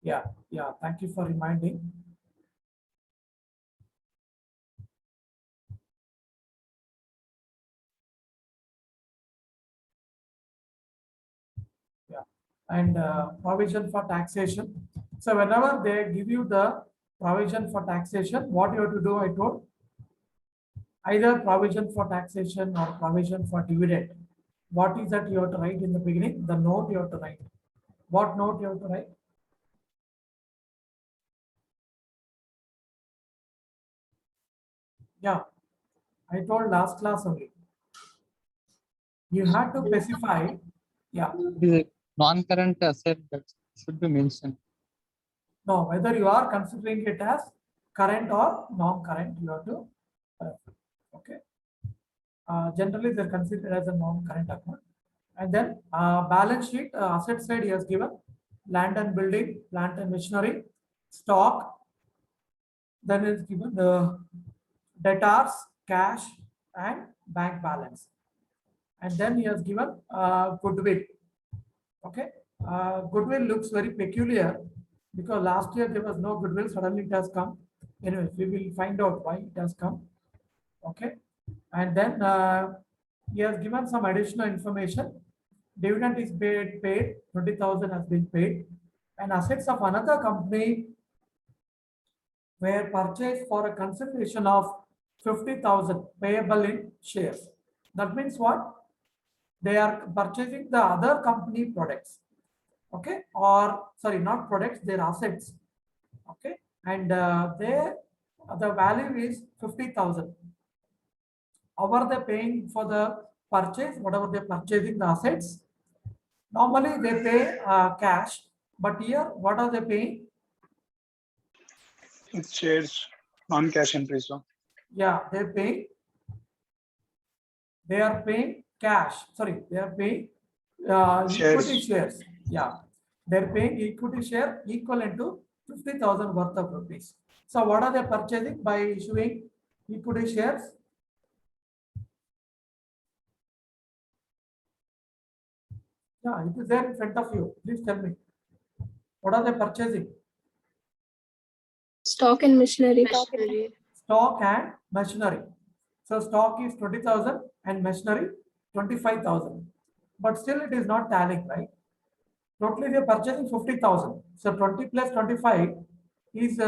Yeah, yeah. Thank you for reminding. Yeah, and provision for taxation. So whenever they give you the provision for taxation, what you have to do, I told, either provision for taxation or provision for dividend. What is that you have to write in the beginning? The note you have to write. What note you have to write? Yeah, I told last class only. You have to specify. Yeah, The non-current asset that should be mentioned. no, whether you are considering it as current or non-current, you have to. Okay. Generally, they're considered as a non-current account. And then balance sheet, asset side, he has given land and building, plant and machinery, stock. Then is given the debtors, cash, and bank balance. And then he has given goodwill. Okay. Goodwill looks very peculiar because last year there was no goodwill. Suddenly it has come. Anyways, we will find out why it has come. Okay. And then he has given some additional information. Dividend is paid 20,000 has been paid, and assets of another company were purchased for a consideration of 50,000 payable in shares. That means what? They are purchasing the other company products. Okay, or sorry, not products, their assets. Okay, and the value is 50,000. How are they paying for the purchase? Whatever they're purchasing the assets, normally they pay cash, but here what are they paying? It's shares, non-cash entries. So Yeah, they are paying cash. Sorry, they are paying equity shares. Yeah, they're paying equity share equivalent to 50,000 worth of rupees. So what are they purchasing by issuing equity shares? Yeah, it is there in front of you. Please tell me. What are they purchasing? Stock and machinery. Stock and machinery. So stock is 20,000 and machinery 25,000. But still it is not tallying, right? Totally they are purchasing 50,000. So 20 plus 25 is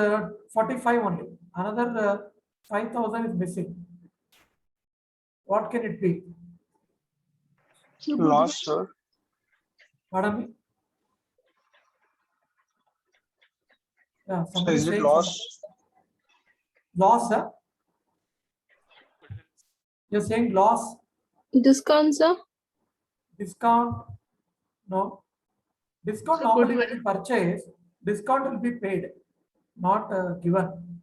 45 only. Another 5,000 is missing. What can it be? loss, sir. Pardon me? Yeah, So somebody is it saying loss? Loss, sir? You're saying loss, Discount, sir. discount? No. Discount So normally goodwill. when you purchase, discount will be paid, not given.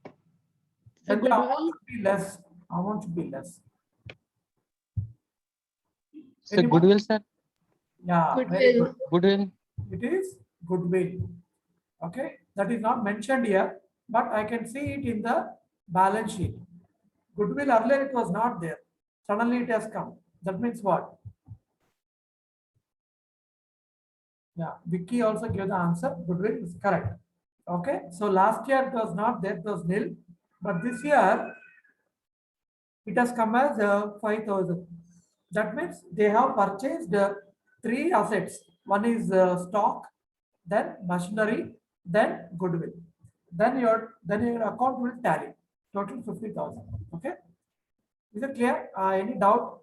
So Then the amount goodwill. should be less. Amount should be less. So Anyone? goodwill, sir. Yeah, very Goodwill. good. Goodwill. It is goodwill. Okay, that is not mentioned here, but I can see it in the balance sheet. Goodwill earlier it was not there. Suddenly it has come. That means what? Yeah, Vicky also gave the answer. Goodwill is correct. Okay, so last year it was not there, it was nil. But this year it has come as 5,000. That means they have purchased three assets. One is stock, then machinery, then goodwill. Then your account will tally. Total 50,000. Okay. Is it clear? Any doubt,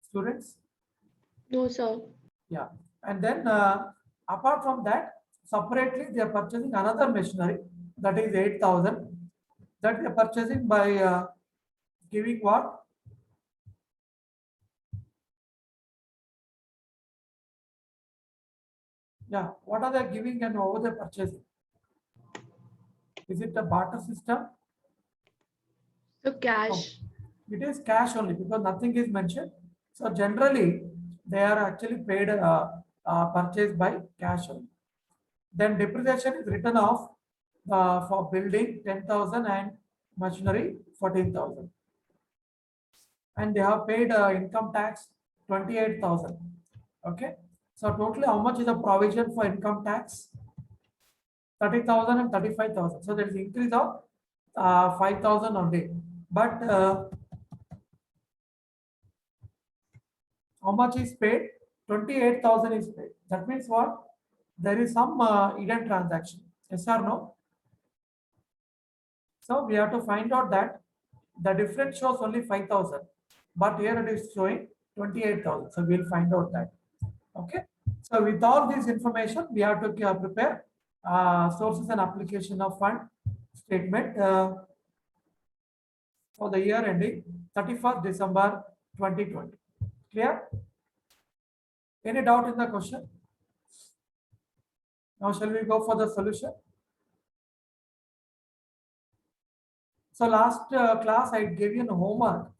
students? No, sir. Yeah. And then apart from that, separately they are purchasing another machinery that is 8,000. That they are purchasing by giving what? Yeah. What are they giving and how are they purchasing? Is it a barter system? So cash. It is cash only because nothing is mentioned. So generally, they are actually paid purchased by cash only. Then depreciation is written off for building 10,000 and machinery 14,000. And they have paid income tax 28,000. Okay. So totally, how much is the provision for income tax? 30,000 and 35,000. So there is increase of 5,000 only. But how much is paid? 28,000 is paid. That means what? There is some hidden transaction. Yes or no? So we have to find out that the difference shows only 5,000, but here it is showing 28,000. So we'll find out that. Okay. So with all this information, we have to prepare sources and application of fund statement for the year ending 31st December 2020. Clear? Any doubt in the question? Now shall we go for the solution? So last class I gave you a homework.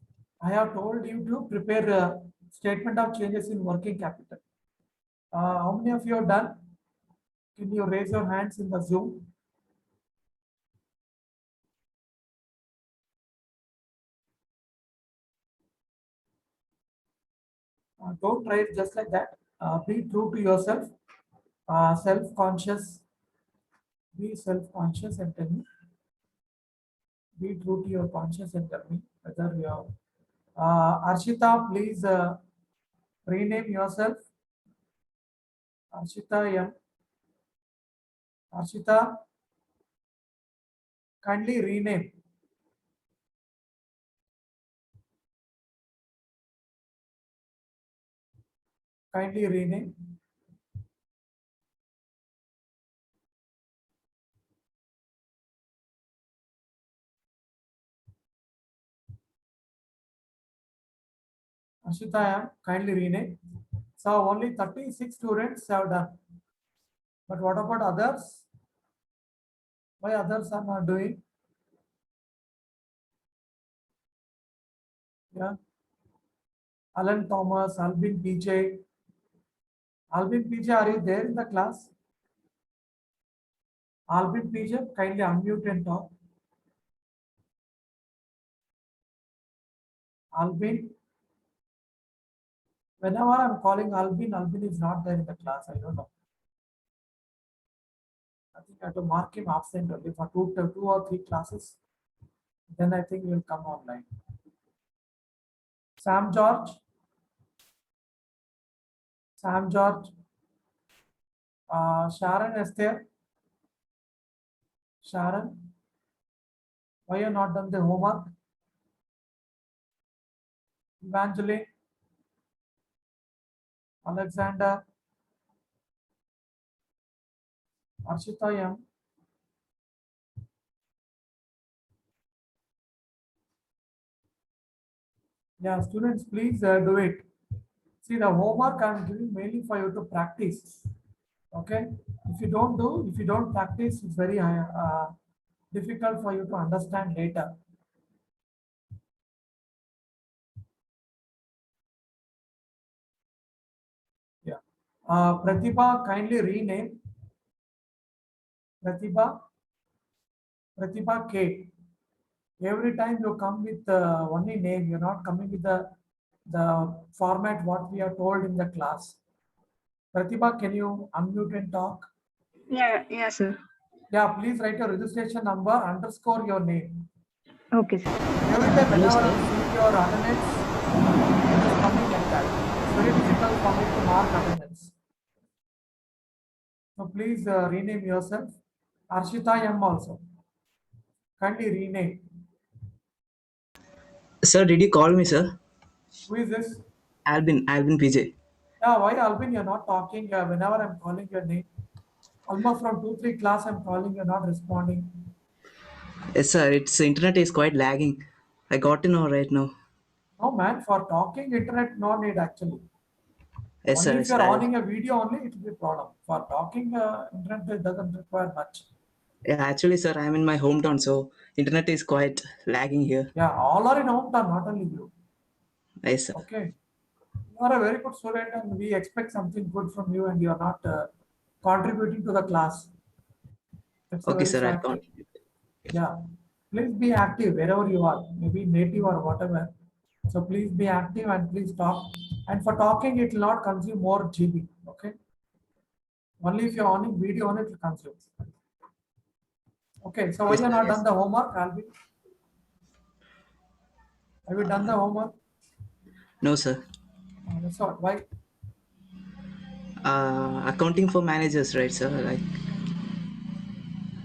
I have told you to prepare a statement of changes in working capital. How many of you have done? Can you raise your hands in the Zoom? Don't try it just like that. Be true to yourself. Self-conscious. Be self-conscious and tell me. Be true to your conscience and tell me whether you are. Arshita, please rename yourself. Arshita M. Arshita, kindly rename. Kindly rename. Ashita M, kindly rename. So only 36 students have done. But what about others? Why others are not doing? Yeah. Alan Thomas, Albin PJ. Albin PJ, are you there in the class? Albin PJ, kindly unmute and talk. Albin. Whenever I'm calling Albin, Albin is not there in the class. I don't know. I think I have to mark him absent only for two or three classes. Then I think he will come online. Sam George. Sam George. Sharon Esther. Sharon. Why you not done the homework? Evangeline. Alexander. Arshita M. Yeah, students, please do it. See, the homework I'm giving mainly for you to practice. Okay? If you don't practice, it's very difficult for you to understand later. Yeah. Pratibha, kindly rename. Pratibha K. Every time you come with only name, you're not coming with the format what we are told in the class. Pratibha, can you unmute and talk? Yeah, sir. Yeah, please write your registration number underscore your name. Okay, sir. Every time whenever I see your attendance, it is coming like that. It's very difficult for me to mark attendance. So please rename yourself. Arshita M also. Kindly rename. Sir, did you call me, sir? Who is this? Albin PJ. Yeah, why Albin you're not talking? Whenever I'm calling your name, almost from 2-3 class I'm calling, you're not responding. Yes, sir. Its internet is quite lagging. I got to know right now. No man, for talking internet no need actually. Yes, Only sir. if you're owning a video only it will be a problem. For talking internet it doesn't require much. Yeah, actually, sir, I'm in my hometown, so internet is quite lagging here. Yeah, all are in hometown, not only you. Yes, sir. Okay. You are a very good student and we expect something good from you and you are not contributing to the class. That's a Okay, very sir. I'll sad thing. contribute. Yeah. Please be active wherever you are, maybe native or whatever. So please be active and please talk. And for talking, it will not consume more GB. Okay. Only if you're on video on it will consume. Okay, so why Yes, you sir, not yes. done the homework, Alvin? Have you done the homework? No, sir. That's all. Why? Accounting for managers, right, sir? Like,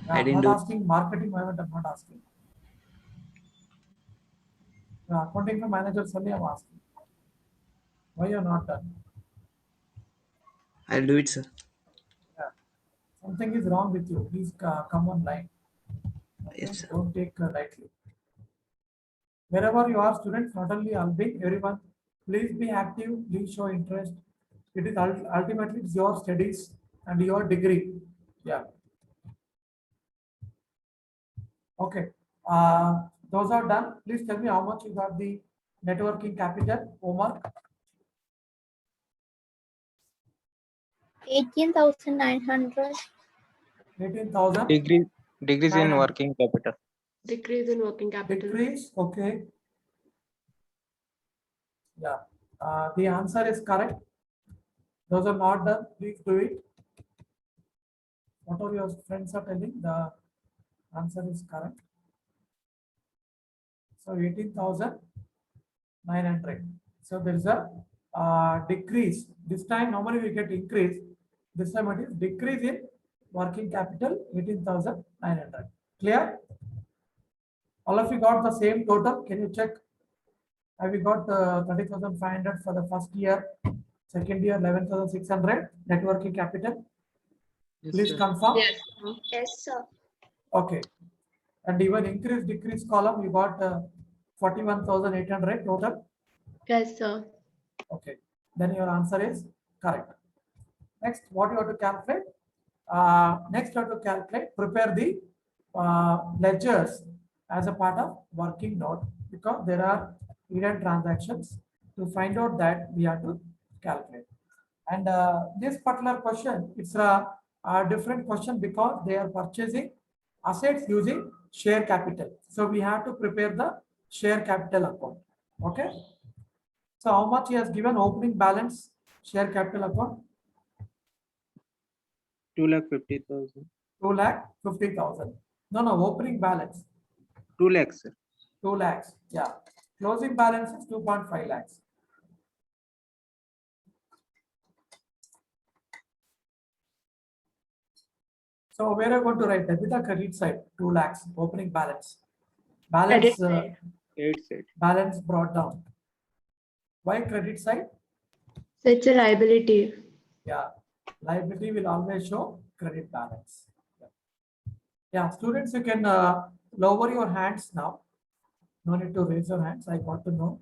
I I'm didn't not do. asking marketing management, I'm not asking. Accounting for managers only I'm asking. Why you're not done? I'll do it, sir. Yeah. Something is wrong with you. Please come online. Okay? Yes, sir. Don't take lightly. Wherever you are, students, not only Alvin, everyone, please be active, please show interest. It is ultimately it's your studies and your degree. Yeah. Okay. Those are done. Please tell me how much you got the networking capital homework. 18,900. 18,000. Degrees in 900. working capital. Decrease in working capital. Decrease. Okay. Yeah. The answer is correct. Those are not done. Please do it. What are your friends are telling? The answer is correct. So 18,900. So there is a decrease. This time normally we get increase. This time it is decrease in working capital 18,900. Clear? All of you got the same total. Can you check? Have you got 30,500 for the first year? Second year 11,600 net working capital. Yes, Please sir. confirm. Yes. Yes, sir. Okay. And even increase decrease column you got 41,800 total. Yes, sir. Okay, then your answer is correct. Next, what you have to calculate? Next, you have to calculate, prepare the ledgers as a part of working note because there are hidden transactions. To find out that, we have to calculate. And this particular question, it's a different question because they are purchasing assets using share capital. So we have to prepare the share capital account. Okay. So how much he has given opening balance share capital account? 2,50,000. 2,50,000. No, opening balance 2 lakhs, sir. 2 lakhs. Yeah. Closing balance is 2.5 lakhs. So where are you going to write debit or credit side? 2 lakhs opening balance. Balance Credit side. 8 set. balance brought down. Why credit side? So it's a liability. Yeah. Liability will always show credit balance. Yeah, students, you can lower your hands now. No need to raise your hands. I got to know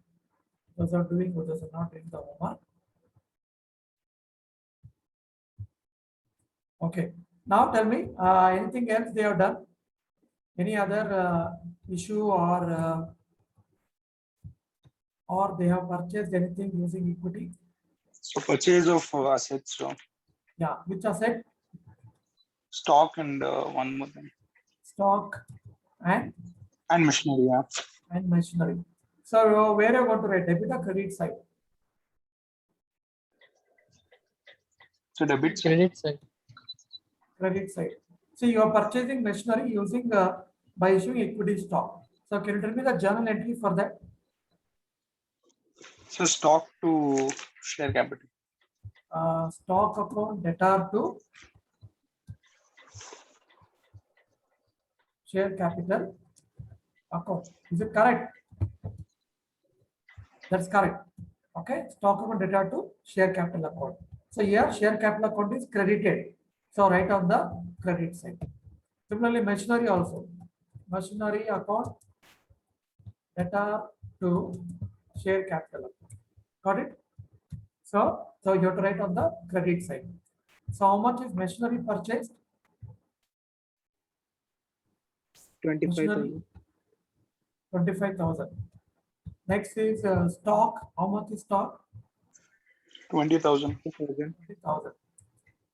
those are doing, those are not doing the homework. Okay. Now tell me, anything else they have done? Any other issue or they have purchased anything using equity? So purchase of assets, so Yeah, which asset? stock and one more thing. Stock and Machinery, yeah. machinery. So where you want to write debit or credit side? So debit side. Credit side. Credit side. So you are purchasing machinery using by issuing equity stock. So can you tell me the journal entry for that? So stock to share capital. Stock account debtor to share capital account. Is it correct? That's correct. Okay. Stock account debtor to share capital account. So here share capital account is credited. So write on the credit side. Similarly, machinery also. Machinery account debtor to share capital account. Got it? So you have to write on the credit side. So how much is machinery purchased? 25,000. 25,000. Next is stock. How much is stock? 20,000. 20,000.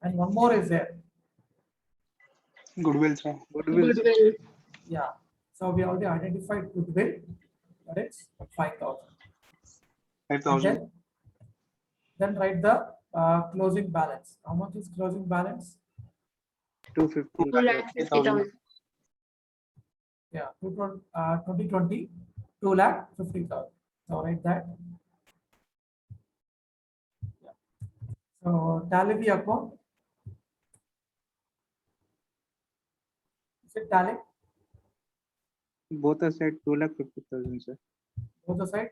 And one more is there. Goodwill, sir. Goodwill, sir. Goodwill. Yeah. So we already identified goodwill. That is 5,000. And 5,000. then write the closing balance. How much is closing balance? 250. 2,50,000. Yeah, 2020, 2,50,000. So write that. Yeah. So tally the account. Is it tally? Both are said 2,50,000, sir. Both the side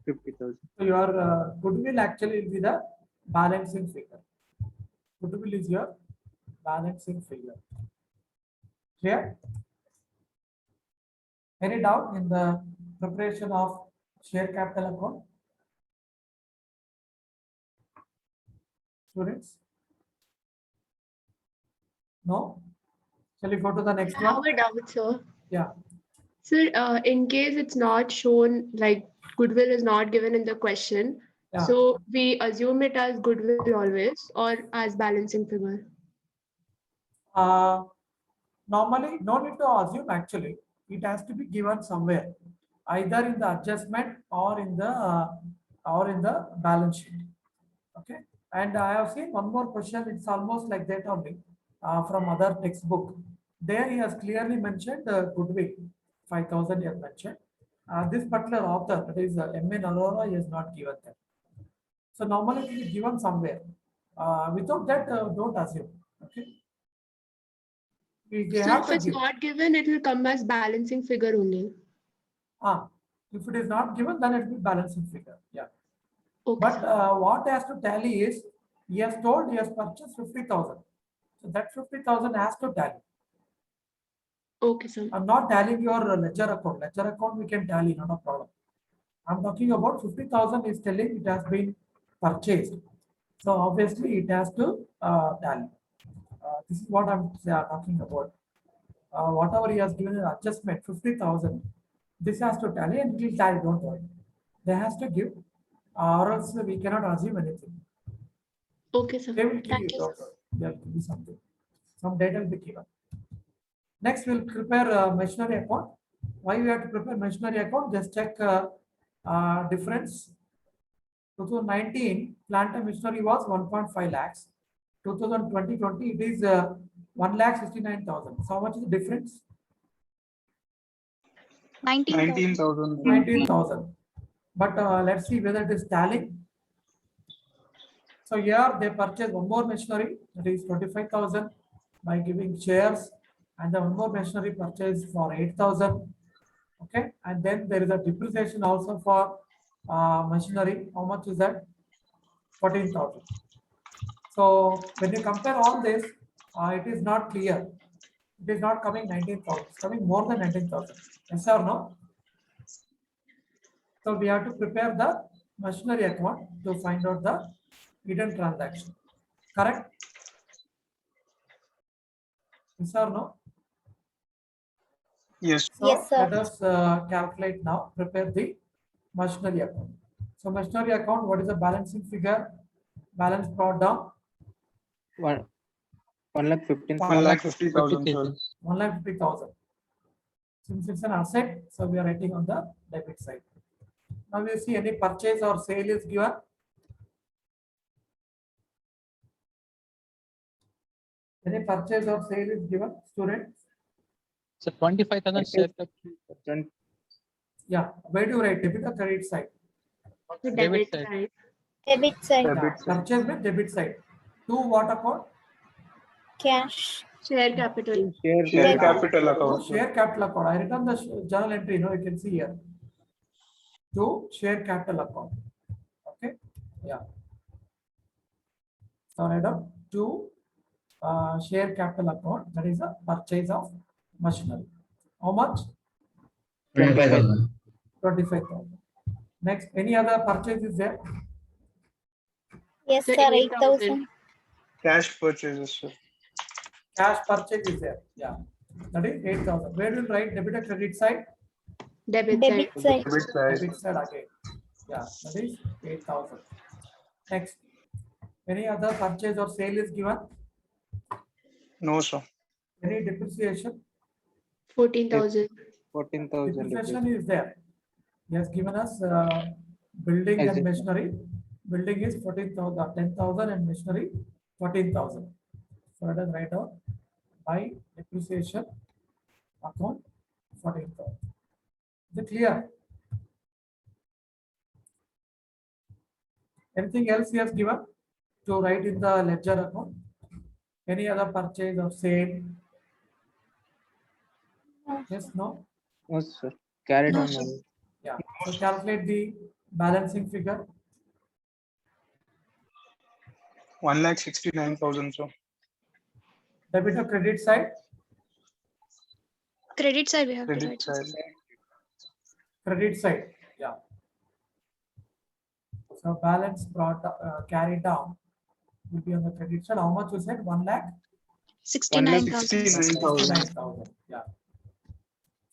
50,000. So your goodwill actually will be the balancing figure. Goodwill is your balancing figure. Clear? Any doubt in the preparation of share capital account? Students? No? Shall we go to the next I have one? a doubt, sir. Yeah. Sir, in case it's not shown, like goodwill is not given in the question, Yeah. so we assume it as goodwill always or as balancing figure. Normally, no need to assume actually. It has to be given somewhere, either in the adjustment or in the balance sheet. Okay. And I have seen one more question. It's almost like that only from other textbook. There he has clearly mentioned goodwill 5,000 he has mentioned. This particular author, that is M.N. Arora, he has not given that. So normally it is given somewhere. Without that, don't assume. Okay. They So have if to it's give. not given, it will come as balancing figure only. If it is not given, then it will be balancing figure. Yeah. Okay. But what has to tally is he has told he has purchased 50,000. So that 50,000 has to tally. Okay, sir. I'm not tallying your ledger account. Ledger account we can tally, not a problem. I'm talking about 50,000 is telling it has been purchased. So obviously it has to tally. This is what I'm talking about. Whatever he has given an adjustment, 50,000, this has to tally and it will tally, don't worry. They has to give, or else we cannot assume anything. Okay, sir. They will give Thank you, you, don't sir. worry. There will be something. Some data will be given. Next, we'll prepare machinery account. Why we have to prepare machinery account? Just check difference. 2019 plant and machinery was 1.5 lakhs. 2020 it is 1,69,000. So how much is the difference? 19,000. 19,000. But let's see whether it is tallying. So here they purchase one more machinery, that is 25,000 by giving shares, and the one more machinery purchase for 8,000. Okay, and then there is a depreciation also for machinery. How much is that? 14,000. So when you compare all this, it is not clear. It is not coming 19,000. It's coming more than 19,000. Yes or no? So we have to prepare the machinery account to find out the hidden transaction. Correct? Yes or no? Yes. So Yes, sir. let us calculate now, prepare the machinery account. So machinery account, what is the balancing figure? Balance brought down 1,15,000. 1,50,000, sir. 1,50,000. Since it's an asset, so we are writing on the debit side. Now we see any purchase or sale is given. Any purchase or sale is given, students? So 25,000 share capital. 10%. Yeah, where do you write? Debit or credit side? The Debit debit side. side. Debit side. Debit side. Purchase with debit side. To what account? Cash. Share capital. Share Yeah. capital To account. share capital account. I written the journal entry, you can see here. To share capital account. Okay. Yeah. So write down to share capital account. That is a purchase of machinery. How much? 25,000. 25,000. Next, any other purchase is there? Yes, The sir. 8,000. 8,000. Cash purchases, sir. Cash purchase is there. Yeah. That is 8,000. Where will write debit or credit side? Debit Debit side. side. Debit side. Debit side again. Yeah, that is 8,000. Next, any other purchase or sale is given? No, sir. Any depreciation? 14,000. 14,000. Depreciation is there. He has given us building As and in- machinery. building is 14,000, 10,000 and machinery 14,000. So let us write down by depreciation account 14,000. Is it clear? Anything else he has given to write in the ledger account? Any other purchase or sale? Yes, no? No, sir. Carried No, on. sir. Yeah. So calculate the balancing figure. 1,69,000. So Debit or credit side? Credit side we have to credit write. side. Credit side. Yeah. So balance brought carried down will be on the credit side. How much you said? 1,69,000. 69,000. 69,000. Yeah.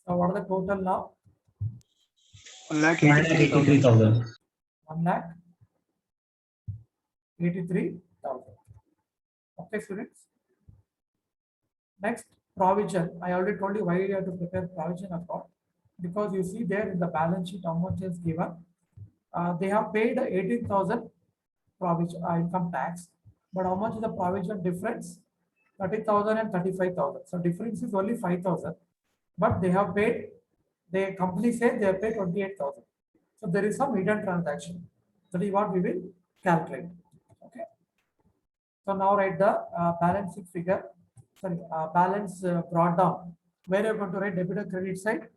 So what are the total now? 1,83,000. 1,83,000. 1,83,000. Okay, students. Next, provision. I already told you why you have to prepare provision account, because you see there in the balance sheet how much is given. They have paid 18,000 provision income tax, but how much is the provision difference? 30,000 and 35,000. So difference is only 5,000, but they have paid. The company said they have paid 28,000. So there is some hidden transaction. That is what we will calculate. Okay. So now write the balancing figure. Sorry, balance brought down. Where are you going to write debit or credit side?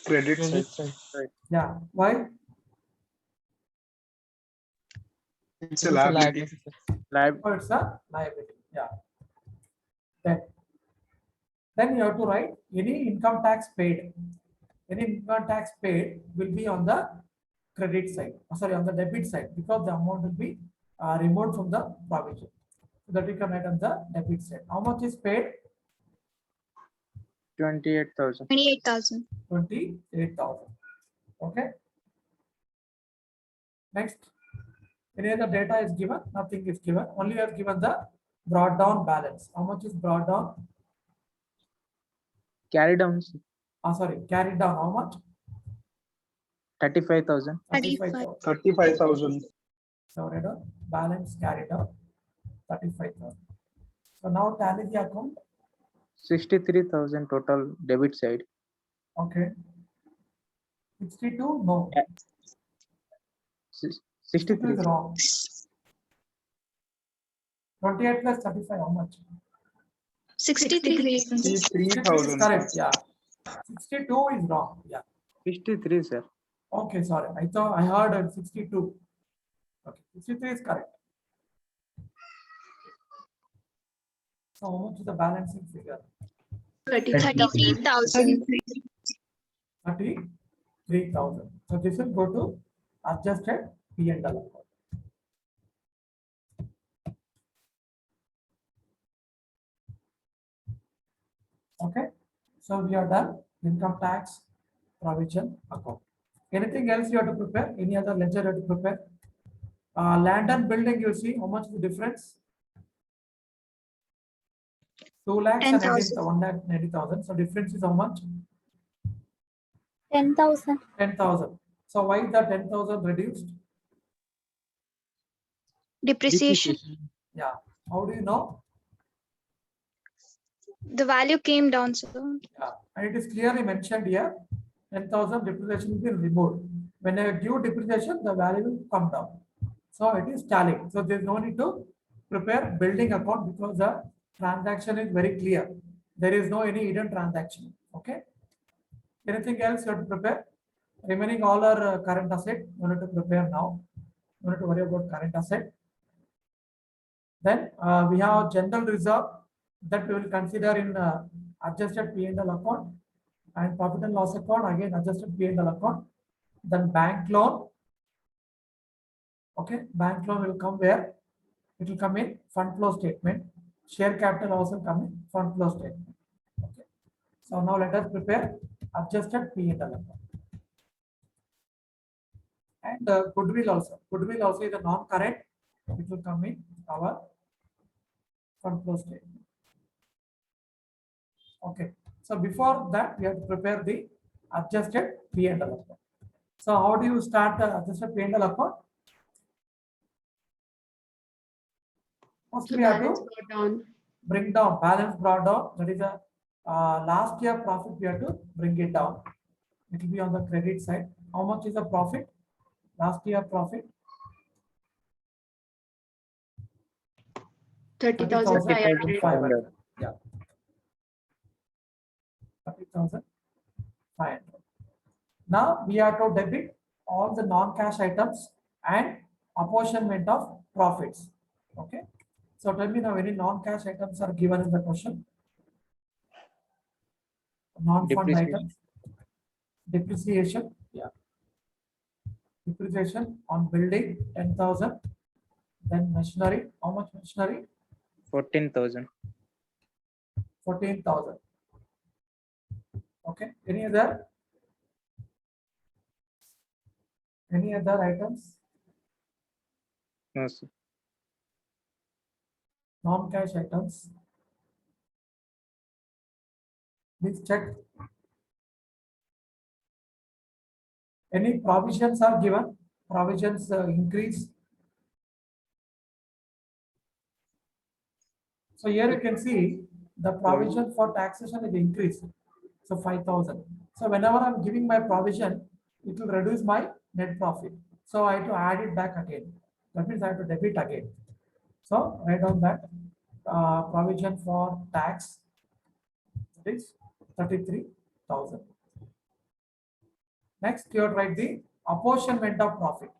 Credit Credit side. side. Yeah. Why? It's a liability. Liability. Oh, it's a liability. Yeah. Then you have to write any income tax paid. Any income tax paid will be on the credit side. Sorry, on the debit side, because the amount will be removed from the provision. So that we can write on the debit side. How much is paid? 28,000. 28,000. 28,000. Okay. Next, any other data is given? Nothing is given. Only you have given the brought down balance. How much is brought down? Carried on. Sir. Sorry, carried down. How much? 35,000. 35,000. 35,000. So write down balance carried out 35,000. So now tally the account. 63,000 total debit side. Okay. 62? No. 63. Is wrong. 28 plus 35, how much? 63. 63 is 3,000. correct, yeah. 62 is wrong, yeah. 63, sir. Okay, sorry. I thought I heard 62. Okay, 63 is correct. So how much is the balancing figure? 33,000. 33,000. So this will go to adjusted P&L account. Okay, so we are done income tax provision account. Anything else you have to prepare? Any other ledger you have to prepare? Land and building, you see how much is the difference? 2 lakhs and 10,000. 1,90,000. So difference is how much? 10,000. 10,000. So why the 10,000 reduced? Depreciation. Yeah. How do you know? The value came down, sir. Yeah. And it is clearly mentioned here. 10,000 depreciation will be removed. When I give depreciation, the value will come down. So it is tallying. So there is no need to prepare building account because the transaction is very clear. There is no any hidden transaction. Okay. Anything else you have to prepare? Remaining all are current asset. You need to prepare now. You need to worry about current asset. Then we have general reserve that we will consider in adjusted P&L account, and profit and loss account again adjusted P&L account. Then bank loan. Okay, bank loan will come where? It will come in fund flow statement. Share capital also come in fund flow statement. Okay. So now let us prepare adjusted P&L account. And goodwill also. Goodwill also is a non-current. It will come in our fund flow statement. Okay. So before that, we have to prepare the adjusted P&L account. So how do you start this P&L account? First So we have balance to brought down. bring down, balance brought down, that is a last year profit, we have to bring it down. It will be on the credit side. How much is the profit? Last year profit? 30,500. 30,500. Yeah. 30,500. Now we have to debit all the non-cash items and apportionment of profits. Okay. So tell me now, any non-cash items are given in the question? Non-fund Depreciation. items. Depreciation. Yeah. Depreciation on building 10,000. Then machinery. How much machinery? 14,000. 14,000. Okay. Any other? Any other items? No, sir. Non-cash items. Please check. Any provisions are given? Provisions increase. So here you can see the provision for taxation is increased. So 5,000. So whenever I'm giving my provision, it will reduce my net profit. So I have to add it back again. That means I have to debit again. So write down that provision for tax is 33,000. Next, you have to write the apportionment of profit.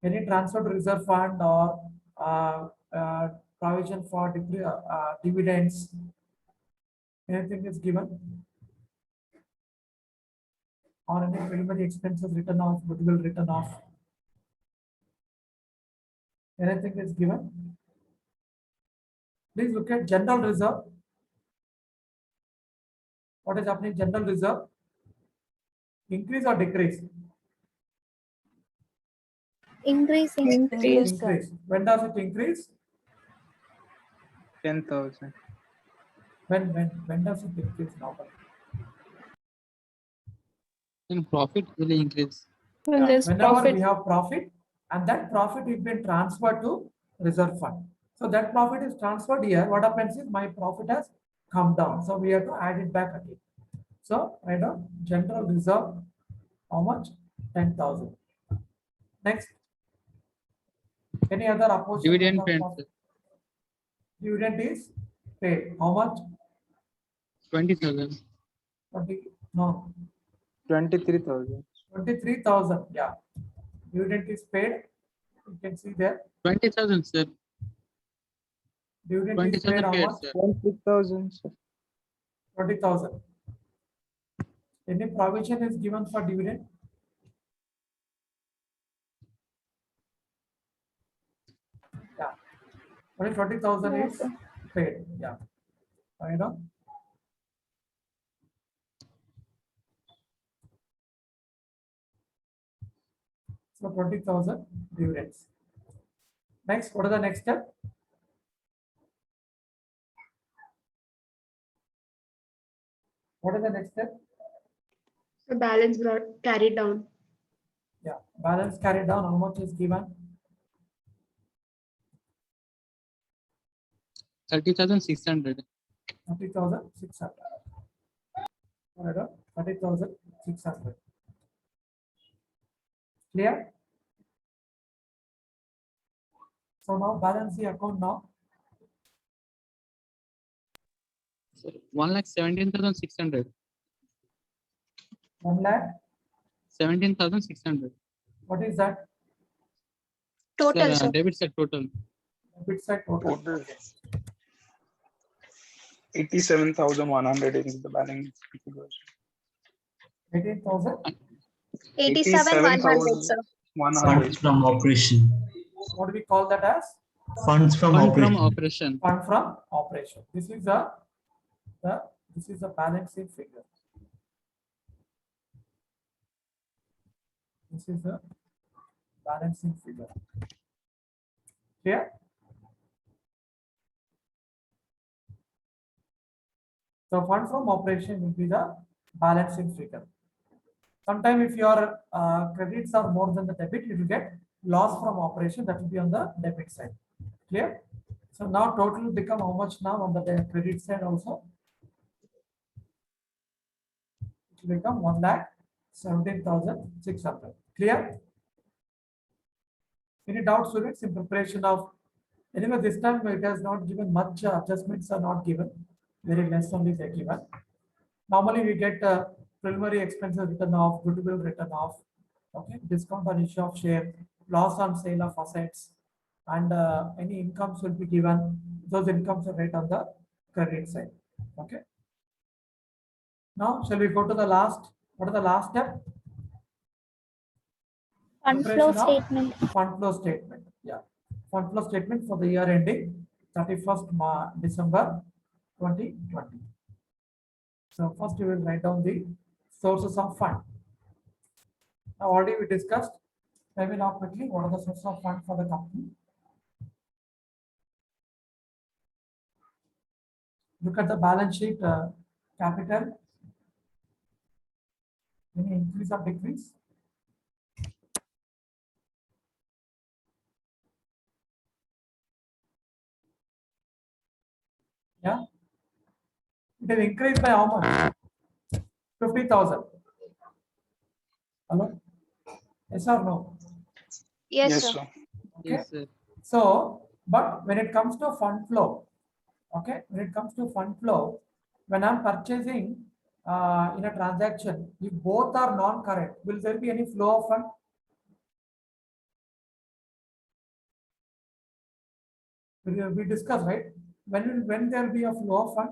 Any transfer to reserve fund or provision for dividends, anything is given, or any preliminary expenses written off, goodwill written off, anything is given. Please look at general reserve. What is happening? General reserve increase or decrease? Increasing. Increase. When does it increase? 10,000. When does it increase normally? Then profit will increase. Yeah, whenever we have profit, and that profit is been transferred to reserve fund. So that profit is transferred here. What happens is my profit has come down. So we have to add it back again. So write down general reserve. How much? 10,000. Next. Any other apportionment Dividend of paid, profit? Dividend is paid. How much? 20,000. 20, no, 23,000. 23,000. Yeah. Dividend is paid. You can see there. 20,000, sir. Dividend is paid 20,000 how paid, much? sir. 20,000, sir. 20,000. Any provision is given for dividend? Yeah. Only 20,000 No, is sir. paid. Yeah. I know. So 20,000 dividends. Next, what is the next step? What is the next step? So balance brought carried down. Yeah. Balance carried down. How much is given? 30,600. 30,600. Alright, 30,600. Clear? So now balance the account now. Sir, 1,17,600. 1 lakh. 17,600. What is that? Total, Sir, sir. debit side total. Bit side total. Total 87,100 is the balance. 18,000. 87,100, sir. 100. Funds from operation. What do we call that as? Funds from Fund from operation. operation. Fund from operation. This is the balancing figure. This is the balancing figure. Clear? So fund from operation will be the balancing figure. Sometimes if your credits are more than the debit, you will get loss from operation, that will be on the debit side. Clear? So now total will become how much now on the credit side also? It will become 1,17,600. Clear? Any doubts, students, in preparation of? Anyway, this time it has not given much adjustments are not given. Very less only they given. Normally we get preliminary expenses written off, goodwill written off, okay, discount on issue of share, loss on sale of assets, and any incomes will be given. Those incomes are right on the credit side. Okay. Now, shall we go to the last? What is the last step? Fund flow Preparation of statement. Fund flow statement. Yeah. Fund flow statement for the year ending 31st December 2020. So first you will write down the sources of fund. Now already we discussed. Maybe now quickly, what are the sources of fund for the company? Look at the balance sheet, capital. Any increase or decrease? Yeah. It will increase by how much? 50,000. Hello? Yes or no? Yes, Yes, sir. sir. Okay. Yes, sir. So, but when it comes to fund flow, okay, when it comes to fund flow, when I'm purchasing in a transaction, if both are non-current, will there be any flow of fund? We discussed, right? When there will be a flow of fund?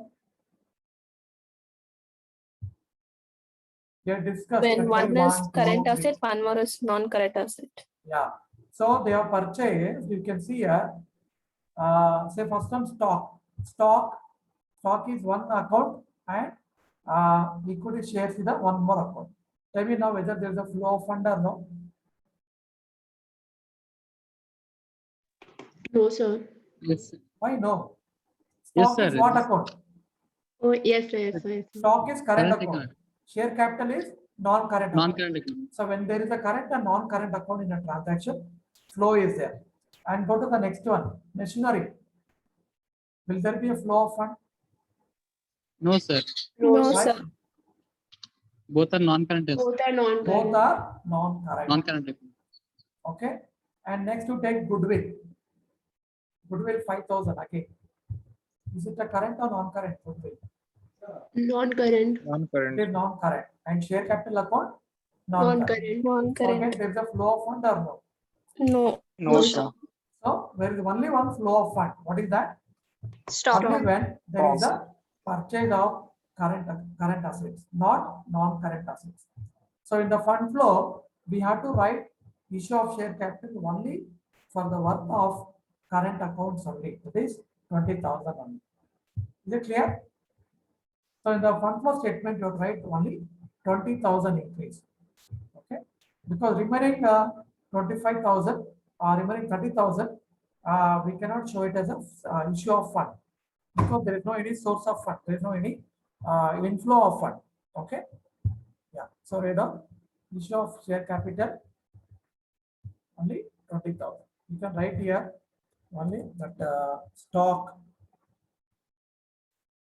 We have discussed. When that's why one is two, current three. asset, one more is non-current asset. Yeah. So they have purchased, you can see here, say first one stock. Stock is one account and equity shares is the one more account. Tell me now whether there is a flow of fund or no. No, sir. Yes, sir. Why no? Yes, Stock is sir. what account? Oh, yes, sir, yes, sir, yes, sir. Stock is current Current account. account. Share capital is non-current account. Non-current account. So when there is a current and non-current account in a transaction, flow is there. And go to the next one, machinery. Will there be a flow of fund? No, sir. No, No, Why? sir. Both are non-current. Both are Both non-current. are non-current. Non-current account. Okay. And next you take goodwill. Goodwill 5,000 again. Is it a current or non-current goodwill? Non-current. It Non-current. is non-current. And share capital account? Non-current. Non-current. Okay, Non-current. there is a flow of fund or no? No. No, No, sir. sir. So there is only one flow of fund. What is that? Stock. Only when there is a purchase of current assets, not non-current assets. So in the fund flow, we have to write issue of share capital only for the worth of current accounts only. That is 20,000 only. Is it clear? So in the fund flow statement, you have to write only 20,000 increase. Okay, because remaining 25,000 or remaining 30,000, we cannot show it as a issue of fund because there is no any source of fund. There is no any inflow of fund. Okay. Yeah. So read on issue of share capital only 20,000. You can write here only that stock.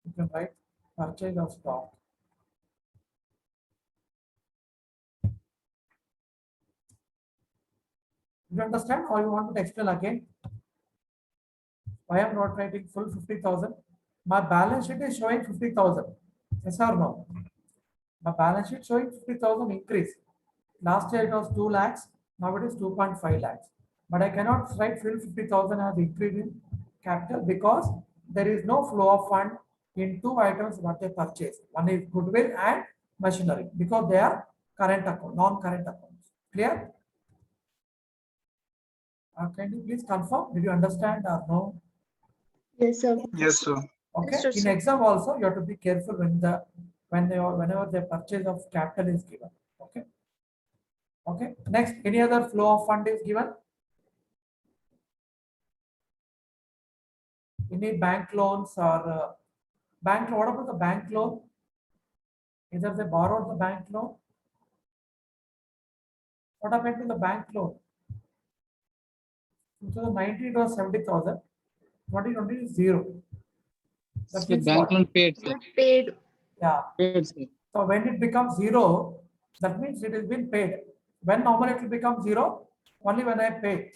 You can write purchase of stock. You understand or you want to explain again? Why I'm not writing full 50,000? My balance sheet is showing 50,000. Yes or no? My balance sheet showing 50,000 increase. Last year it was 2 lakhs. Now it is 2.5 lakhs. But I cannot write full 50,000 as increase in capital because there is no flow of fund in two items what they purchase. One is goodwill and machinery because they are current account, non-current accounts. Clear? Can you please confirm? Did you understand or no? Yes, sir. Yes, sir. Okay. Understood, In sir. exam also, you have to be careful whenever the purchase of capital is given. Okay. Okay. Next, any other flow of fund is given? Any bank loans or bank? What about the bank loan? Either they borrowed the bank loan What happened to the bank loan? 2019 it was 70,000. 2020 is 0. That Sir, means bank what? loan paid, sir. Paid. Yeah. Paid, sir. So when it becomes 0, that means it has been paid. When normally it will become 0? Only when I pay.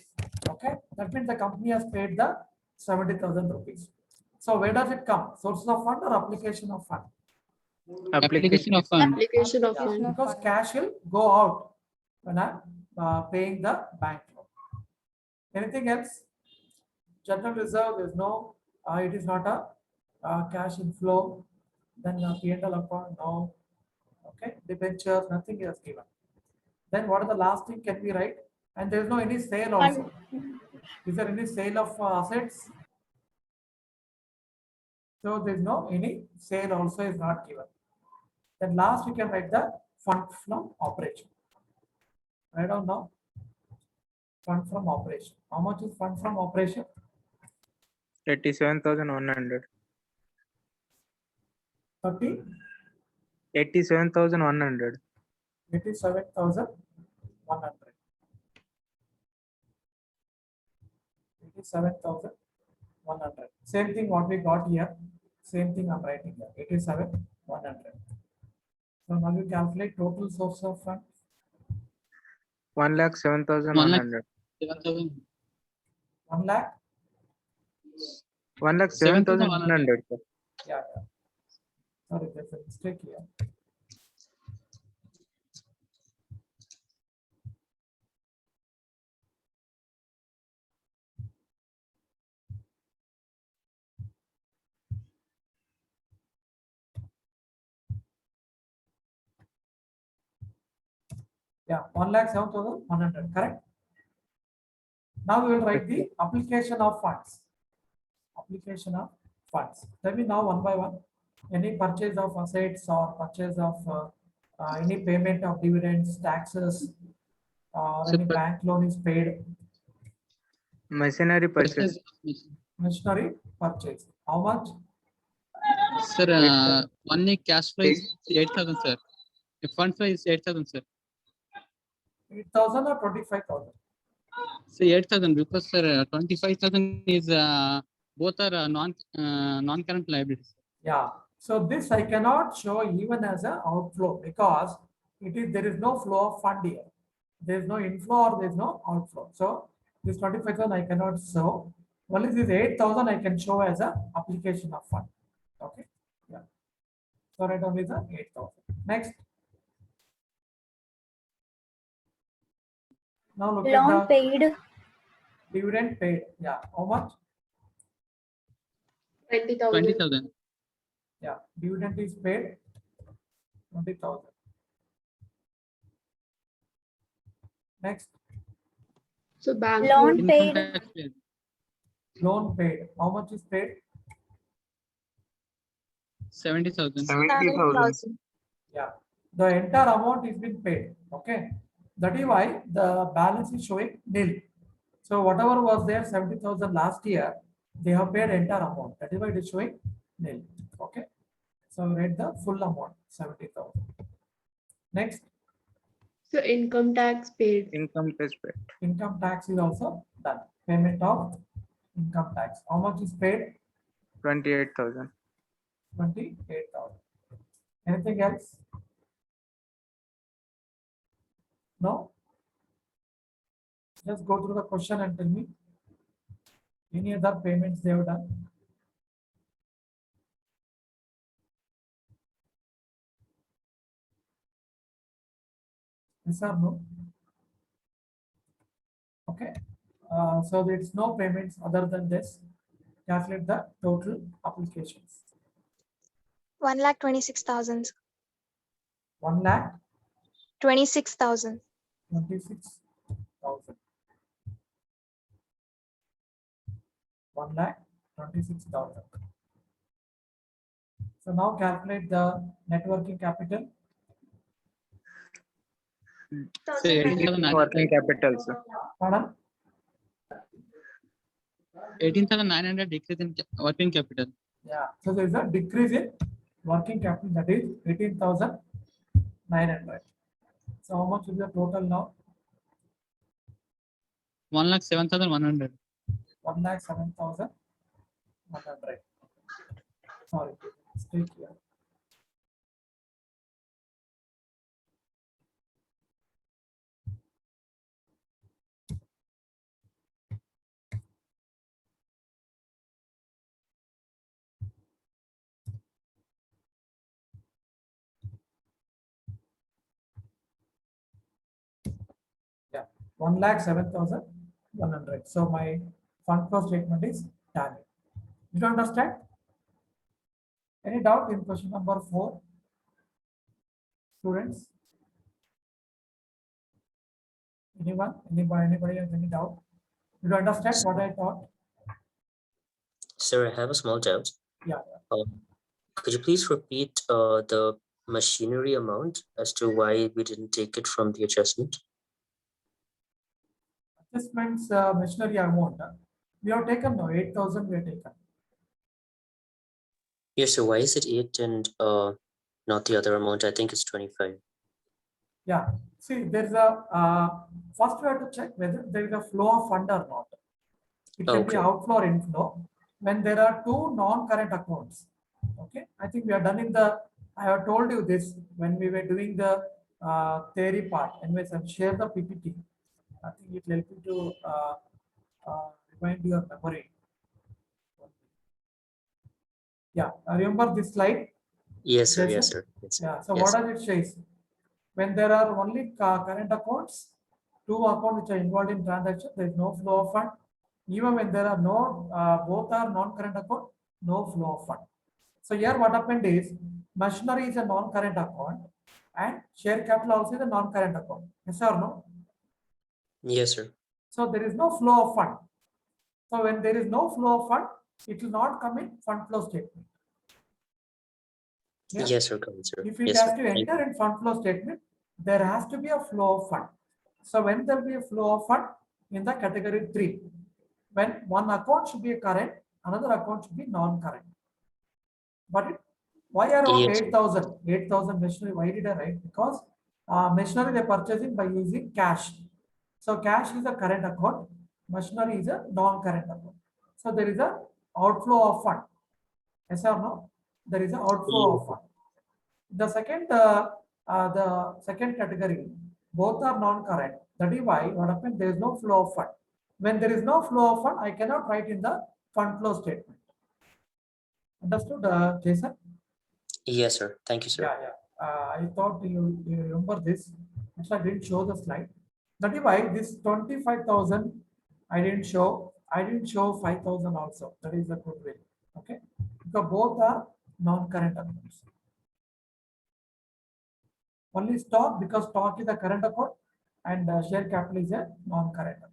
Okay. That means the company has paid the 70,000 rupees. So where does it come? Sources of fund or application of fund? Application of fund. Application of Yeah, fund. because cash will go out when I'm paying the bank loan. Anything else? General reserve, there's no, it is not a cash inflow. Then P&L account, no. Okay, debentures, nothing is given. Then what is the last thing can we write? And there is no any sale also. Is there any sale of assets? So there is no any sale also is not given. Then last we can write the fund from operation. Write down now. Fund from operation. How much is fund from operation? 87,100. 30, 87,100. 87,100. 87,100. Same thing what we got here. Same thing I'm writing here. 87,100. So now you calculate total source of fund. 1,07,100. 7,000. 1 lakh. 1,07,100. sir. Yeah. Sorry, there's a mistake here. Yeah, 1,07,100, correct? Now we will write the application of funds. Application of funds. Tell me now one by one. Any purchase of assets or purchase of any payment of dividends, taxes, or any Super. bank loan is paid. Machinery purchase. Machinery purchase. How much? Sir, only cash flow is 8,000, sir. The fund flow is 8,000, sir. 8,000 or 25,000? So 8,000 because, sir, 25,000 is both are non-current liabilities. Yeah. So this I cannot show even as an outflow because there is no flow of fund here. There is no inflow or there is no outflow. So this 25,000 I cannot show. Only this 8,000 I can show as a application of fund. Okay. Yeah. So write down is a 8,000. Next. Now look Loan at the paid. dividend paid. Yeah. How much? 20,000. 20,000. Yeah. Dividend is paid 20,000. Next. So bank Loan loan. Income paid. tax paid. Loan paid. How much is paid? 70,000. 7,000. Yeah, the entire amount is been paid. Okay, that is why the balance is showing nil. So whatever was there 70,000 last year, they have paid entire amount. That is why it is showing nil. Okay, so write the full amount 70,000. Next, So income tax paid. Income tax paid. income tax is also done. Payment of income tax. How much is paid? 28,000. 28,000. Anything else? No? Just go through the question and tell me. Any other payments they have done? Yes or no? Okay. So there's no payments other than this. Calculate the total applications. 1,26,000. 1 lakh 26,000. 26,000. 1 lakh 26,000. So now calculate the net working capital. So 18,900. Working capital, sir. Pardon? 18,900 decrease in working capital. Yeah. So there is a decrease in working capital, that is 18,900. So how much is the total now? 1,07,100. 1,07,100. Sorry, mistake here. Yeah, 1,07,100. So my fund flow statement is done. Did you understand? Any doubt in question number 4? Students? Anyone? Anybody has any doubt? Did you understand what I taught? Sir, I have a small doubt. Yeah. Could you please repeat the machinery amount as to why we didn't take it from the adjustment? Adjustments, machinery amount. We have taken now 8,000 we have taken. Yes, so why is it 8 and not the other amount? I think it's 25. Yeah, see, there's a first we have to check whether there is a flow of fund or not. It can be Okay. outflow or inflow when there are two non-current accounts. Okay, I think we are done in the. I have told you this when we were doing the theory part. Anyways, I'll share the PPT. I think it will help you to remind your memory. Yeah, remember this slide? Yes, sir. Jason? Yes, sir. Yes, sir. Yeah, so Yes. what does it say? When there are only current accounts, two accounts which are involved in transaction, there is no flow of fund. Even when there are no, both are non-current account, no flow of fund. So here what happened is, machinery is a non-current account and share capital also is a non-current account. Yes or no? Yes, sir. So there is no flow of fund. So when there is no flow of fund, it will not come in fund flow statement. Yeah. Yes, sir. Correct, sir. If it Yes, has sir. to Thank enter in fund flow statement, there has to be a flow of fund. So when there will be a flow of fund in the category 3, when one account should be a current, another account should be non-current. But why around Yes. 8,000? 8,000 machinery, why did I write? Because machinery they're purchasing by using cash. So cash is a current account, machinery is a non-current account. So there is a outflow of fund. Yes or no? There is an outflow of fund. The second category, both are non-current. That is why what happened, there is no flow of fund. When there is no flow of fund, I cannot write in the fund flow statement. Understood, Jason? Yes, sir. Thank you, sir. Yeah, yeah. I thought you remember this. Actually, I didn't show the slide. That is why this 25,000 I didn't show. I didn't show 5,000 also. That is the good way. Okay. Because both are non-current accounts. Only stock, because stock is a current account and share capital is a non-current account.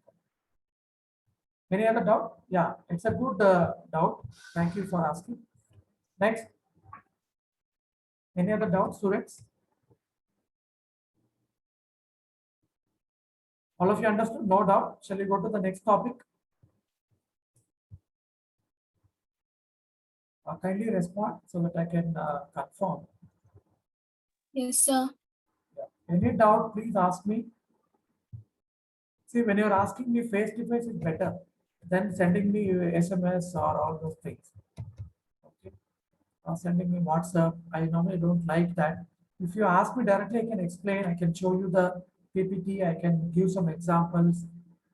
Any other doubt? Yeah, it's a good doubt. Thank you for asking. Next. Any other doubt, students? All of you understood? No doubt. Shall we go to the next topic? Kindly respond so that I can confirm. Yes, sir. Yeah. Any doubt, please ask me. See, when you're asking me face to face is better than sending me SMS or all those things. Okay. Or sending me WhatsApp. I normally don't like that. If you ask me directly, I can explain. I can show you the PPT. I can give some examples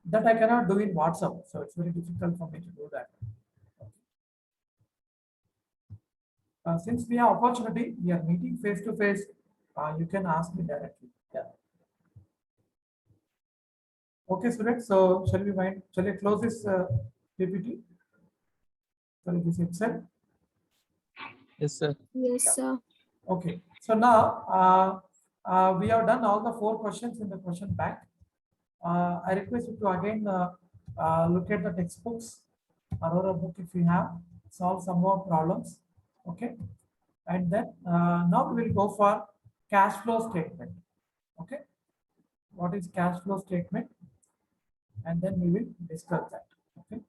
that I cannot do in WhatsApp. So it's very difficult for me to do that. Since we have opportunity, we are meeting face to face. You can ask me directly. Yeah. Okay, students. So shall we close this PPT? Sorry, this Excel. Yes, sir. Yes, sir. Okay. So now we have done all the 4 questions in the question bank. I request you to again look at the textbooks, Aurora book if you have, solve some more problems. Okay. And then now we will go for cash flow statement. Okay. What is cash flow statement? And then we will discuss that. Okay.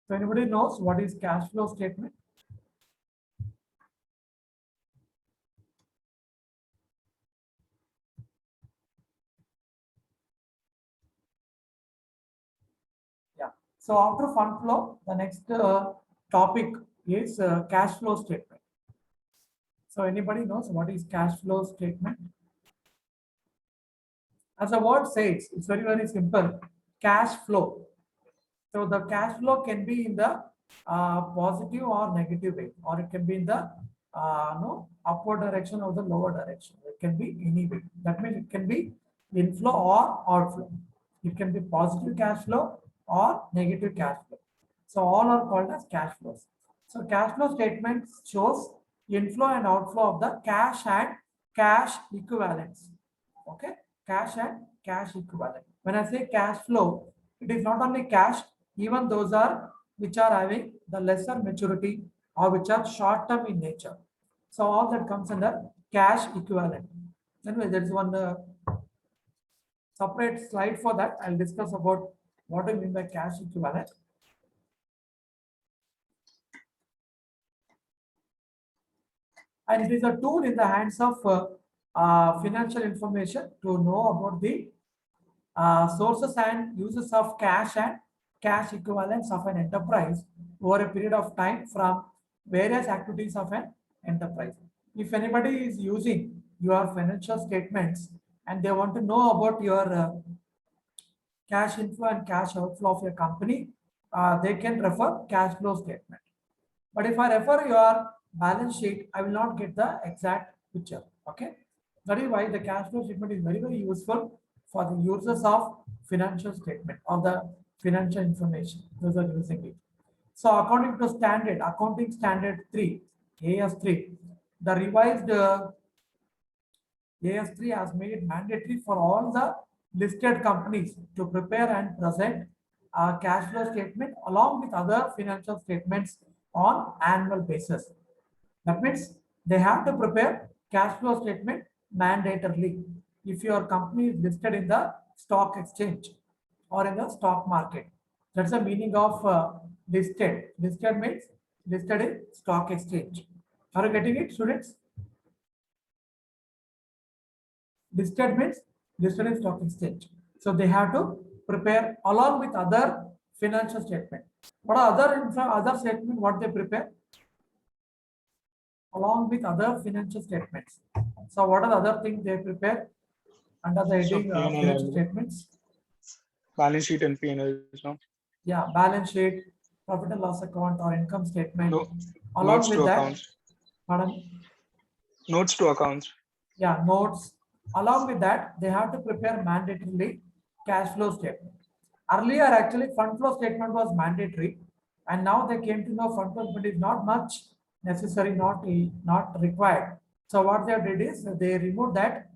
So anybody knows what is cash flow statement? So after fund flow, the next topic is cash flow statement. So anybody knows what is cash flow statement? As the word says, it's very, very simple. Cash flow. So the cash flow can be in the positive or negative way, or it can be in the no upward direction or the lower direction. It can be any way. That means it can be inflow or outflow. It can be positive cash flow or negative cash flow. So all are called as cash flows. So cash flow statement shows inflow and outflow of the cash and cash equivalents. Okay, cash and cash equivalent. When I say cash flow, it is not only cash, even those are which are having the lesser maturity or which are short term in nature. So all that comes under cash equivalent. Anyway, there is one separate slide for that. I'll discuss about what I mean by cash equivalent. And it is a tool in the hands of financial information to know about the sources and uses of cash and cash equivalents of an enterprise over a period of time from various activities of an enterprise. If anybody is using your financial statements and they want to know about your cash inflow and cash outflow of your company, they can refer cash flow statement. But if I refer your balance sheet, I will not get the exact picture. Okay, that is why the cash flow statement is very, very useful for the users of financial statement or the financial information. Those are using it. So according to standard, accounting standard 3, AS3, the revised AS3 has made it mandatory for all the listed companies to prepare and present a cash flow statement along with other financial statements on annual basis. That means they have to prepare cash flow statement mandatorily if your company is listed in the stock exchange or in the stock market. That's the meaning of listed. Listed means listed in stock exchange. Are you getting it, students? Listed means listed in stock exchange. So they have to prepare along with other financial statement. What are other statement? What they prepare? Along with other financial statements. So what are the other things they prepare under the heading of financial statements? Balance sheet and P&L. No? Yeah, balance sheet, profit and loss account or income statement. No, Along notes with to that, accounts. pardon? Notes to accounts. Yeah, notes. Along with that, they have to prepare mandatorily cash flow statement. Earlier, actually, fund flow statement was mandatory, and now they came to know fund flow statement is not much necessary, not required. So what they did is they removed that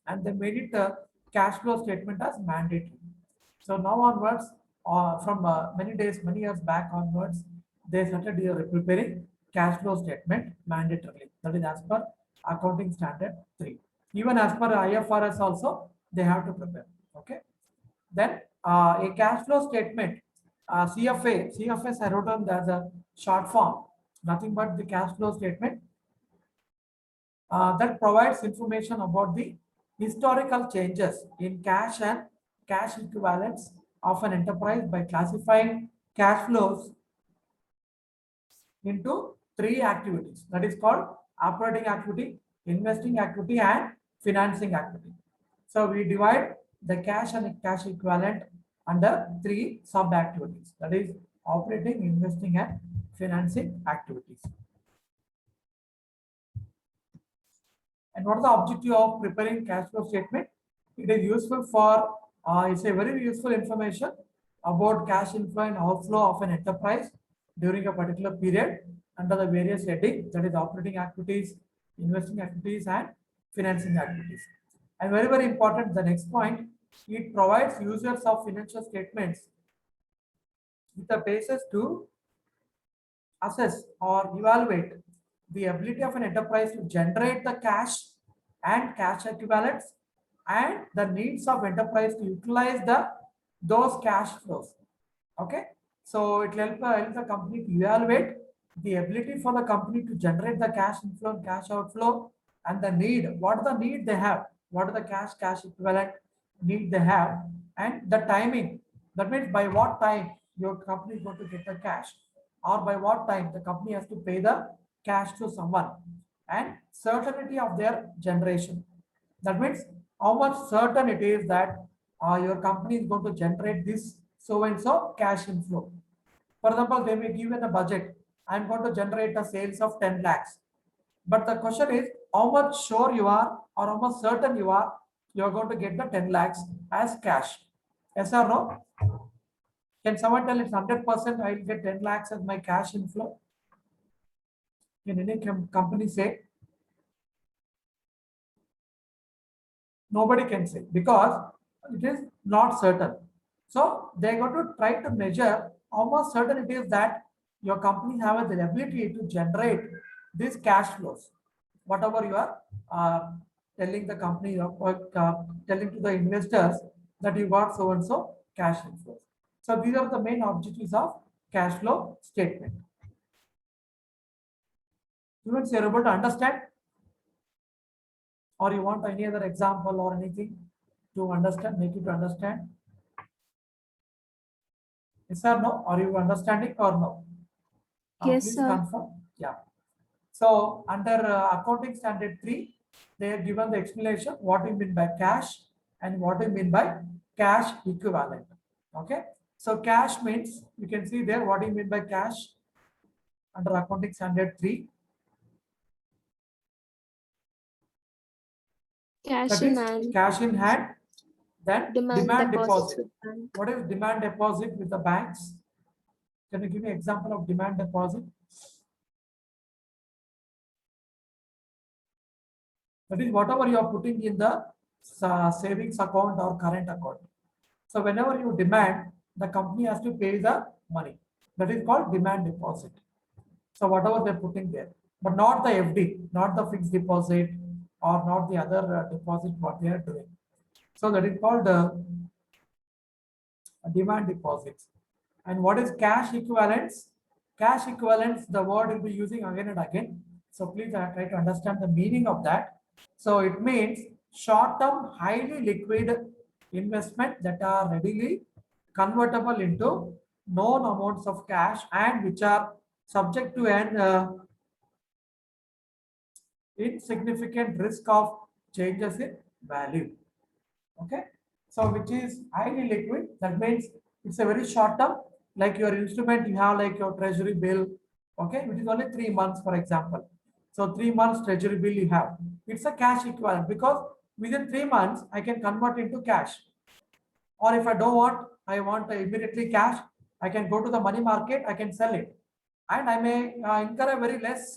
and they made it a cash flow statement as mandatory. So now onwards, from many years back onwards, they started preparing cash flow statement mandatorily. That is as per accounting standard 3. Even as per IFRS also, they have to prepare. Okay. Then a cash flow statement, CFS I wrote on as a short form, nothing but the cash flow statement that provides information about the historical changes in cash and cash equivalents of an enterprise by classifying cash flows into 3 activities. That is called operating activity, investing activity, and financing activity. So we divide the cash and cash equivalent under 3 sub activities. That is operating, investing, and financing activities. And what is the objective of preparing cash flow statement? It is useful for, it's a very useful information about cash inflow and outflow of an enterprise during a particular period under the various headings, that is operating activities, investing activities, and financing activities. And very, very important, the next point, it provides users of financial statements with a basis to assess or evaluate the ability of an enterprise to generate the cash and cash equivalents and the needs of enterprise to utilize those cash flows. Okay, so it will help the company to evaluate the ability for the company to generate the cash inflow and cash outflow and the need, what are the need they have, what are the cash equivalent need they have, and the timing That means by what time your company is going to get the cash, or by what time the company has to pay the cash to someone, and certainty of their generation. That means how much certain it is that your company is going to generate this so and so cash inflow. For example, they may give you a budget. I'm going to generate a sales of 10 lakhs. But the question is how much sure you are or how much certain you are going to get the 10 lakhs as cash. Yes or no? Can someone tell it's 100% I will get 10 lakhs as my cash inflow? Can any company say? Nobody can say because it is not certain. So they're going to try to measure how much certain it is that your company have the ability to generate these cash flows. Whatever you are telling the company or telling to the investors that you got so and so cash inflows. So these are the main objectives of cash flow statement. Students, you're able to understand? Or you want any other example or anything to understand, make it to understand? Yes or no? Are you understanding or no? Yes, Please sir. confirm. Yeah. So under accounting standard 3, they have given the explanation what you mean by cash and what you mean by cash equivalent. Okay. So cash means you can see there what do you mean by cash under accounting standard 3. Cash That in is hand, cash in hand. Then demand deposits deposit. with bank. What is demand deposit with the banks? Can you give me example of demand deposit? That is whatever you are putting in the savings account or current account. So whenever you demand, the company has to pay the money. That is called demand deposit. So whatever they're putting there, but not the FD, not the fixed deposit, or not the other deposit what they are doing. So that is called demand deposits. And what is cash equivalents? Cash equivalents, the word will be using again and again. So please try to understand the meaning of that. So it means short-term, highly liquid investment that are readily convertible into known amounts of cash and which are subject to an insignificant risk of changes in value. Okay. So which is highly liquid, that means it's a very short term, like your instrument, you have like your treasury bill, okay, which is only 3 months, for example. So 3 months treasury bill you have, it's a cash equivalent because within 3 months I can convert into cash. Or if I don't want, I want immediately cash, I can go to the money market, I can sell it. And I may incur a very less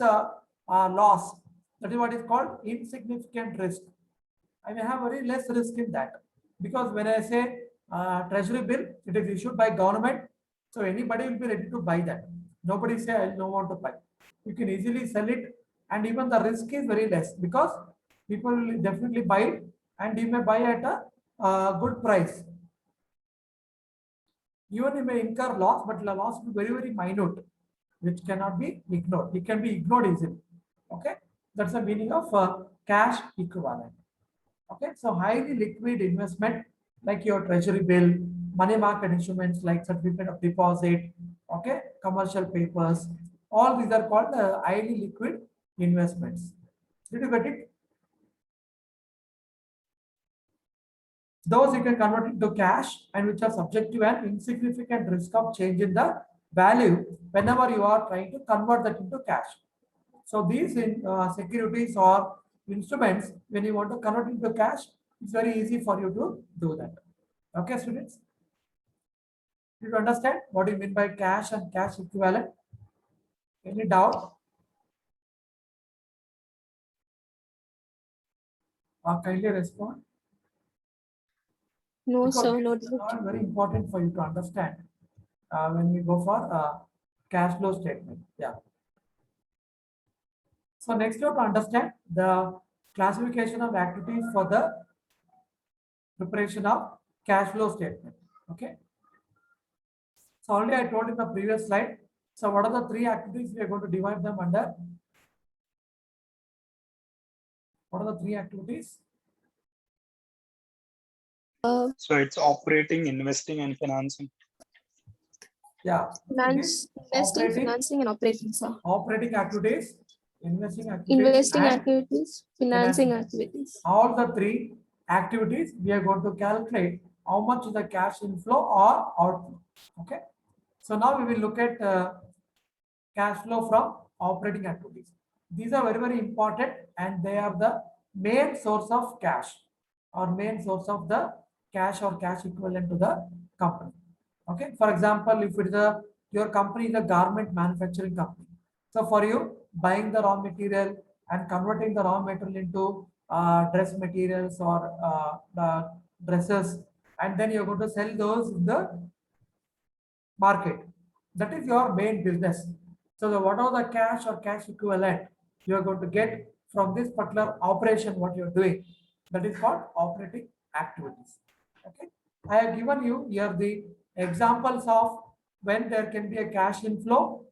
loss. That is what is called insignificant risk. I may have very less risk in that because when I say treasury bill, it is issued by government. So anybody will be ready to buy that. Nobody say I don't want to buy. You can easily sell it and even the risk is very less because people will definitely buy it and you may buy at a good price. Even you may incur loss, but the loss will be very, very minute, which cannot be ignored. It can be ignored easily. Okay. That's the meaning of cash equivalent. Okay, so highly liquid investment like your treasury bill, money market instruments like certificate of deposit, okay, commercial papers, all these are called highly liquid investments. Did you get it? Those you can convert into cash and which are subject to an insignificant risk of change in the value whenever you are trying to convert that into cash. So these securities or instruments, when you want to convert into cash, it's very easy for you to do that. Okay, students? Did you understand what do you mean by cash and cash equivalent? Any doubt? Kindly respond. No, Because sir, no it's doubt. not very important for you to understand when we go for cash flow statement. Yeah. So next you have to understand the classification of activities for the preparation of cash flow statement. Okay. So already I told in the previous slide. So what are the 3 activities we are going to divide them under? What are the 3 activities? So it's operating, investing, and financing. Yeah. Finance, investing, Operating. financing, and operating, sir. Operating activities, investing activities, Investing and activities, financing financing. activities. All the three activities, we are going to calculate how much is the cash inflow or outflow. Okay. So now we will look at cash flow from operating activities. These are very, very important, and they are the main source of cash or main source of the cash or cash equivalent to the company. Okay. For example, if it is your company is a garment manufacturing company. So for you, buying the raw material and converting the raw material into dress materials or the dresses, and then you're going to sell those in the market. That is your main business. So the whatever the cash or cash equivalent you are going to get from this particular operation, what you're doing, that is called operating activities. Okay. I have given you here the examples of when there can be a cash inflow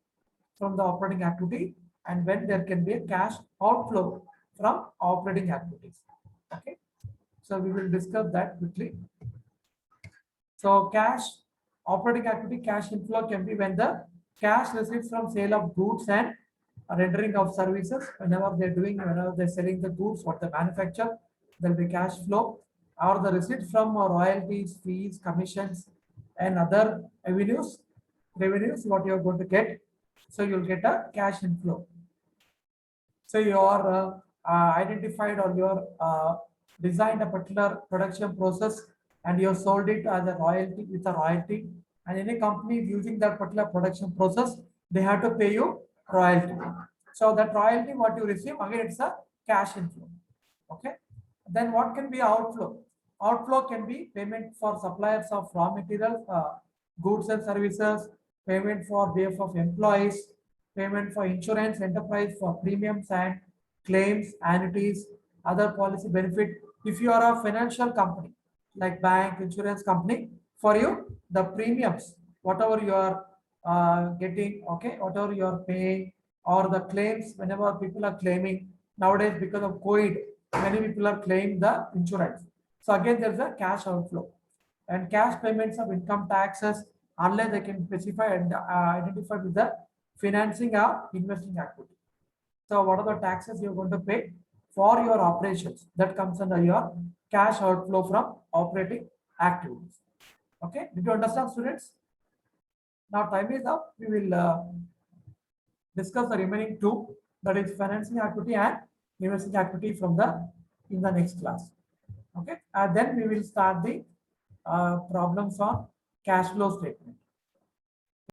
from the operating activity and when there can be a cash outflow from operating activities. Okay. So we will discuss that quickly. So cash operating activity cash inflow can be when the cash receipts from sale of goods and rendering of services. Whenever they're selling the goods, what they manufacture, there'll be cash flow, or the receipts from royalties, fees, commissions, and other revenues, what you're going to get. So you'll get a cash inflow. So you are identified or you are designed a particular production process and you have sold it as a royalty with a royalty, and any company is using that particular production process, they have to pay you royalty. So that royalty what you receive, again it's a cash inflow. Okay. Then what can be outflow? Outflow can be payment for suppliers of raw materials, goods and services, payment for behalf of employees, payment for insurance enterprise for premiums and claims, annuities, other policy benefit. If you are a financial company like bank, insurance company, for you the premiums, whatever you are getting, okay, whatever you are paying, or the claims, whenever people are claiming nowadays because of COVID, many people are claiming the insurance. So again, there's a cash outflow and cash payments of income taxes, unless they can specify and identify with the financing or investing activity. So what are the taxes you're going to pay for your operations? That comes under your cash outflow from operating activities. Okay, did you understand, students? Now time is up. We will discuss the remaining two, that is financing activity and investing activity in the next class. Okay, and then we will start the problems on cash flow statement.